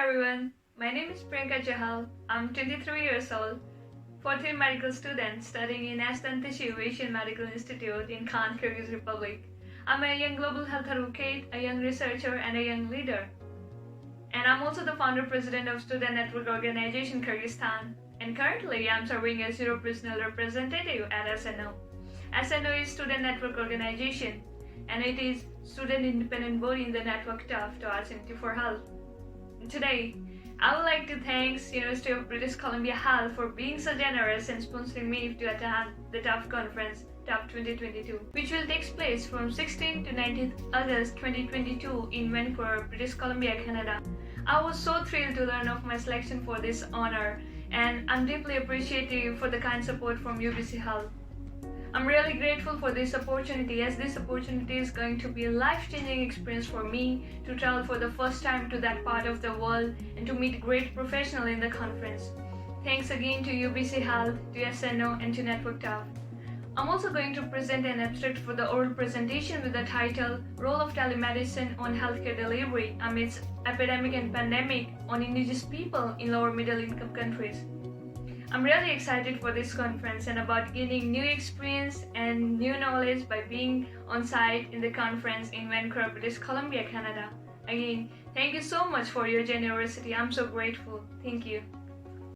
everyone, my name is Priyanka Chahal. I'm 23 years old, fourth year medical student studying in TUFH Asian Medical Institute in Khan, Kyrgyz Republic. I'm a young global health advocate, a young researcher, and a young leader. And I'm also the founder president of Student Network Organization Kyrgyzstan. And currently, I'm serving as Europe Regional Representative at SNO. SNO is Student Network Organization, and it is student independent body in the network TUFH to Argentina for Health. Today, I would like to thank University of British Columbia Health for being so generous and sponsoring me to attend the TUFH conference, TUFH 2022, which will take place from 16 to 19th August 2022 in Vancouver, British Columbia, Canada. I was so thrilled to learn of my selection for this honor, and I'm deeply appreciative for the kind support from UBC Health. I'm really grateful for this opportunity, as this opportunity is going to be a life-changing experience for me to travel for the first time to that part of the world and to meet great professionals in the conference. Thanks again to UBC Health, to SNO, and to Network TUFH. I'm also going to present an abstract for the oral presentation with the title Role of Telemedicine on Healthcare Delivery Amidst Epidemic and Pandemic on Indigenous People in Lower Middle Income Countries. I'm really excited for this conference and about gaining new experience and new knowledge by being on site in the conference in Vancouver, British Columbia, Canada. Again, thank you so much for your generosity. I'm so grateful. Thank you.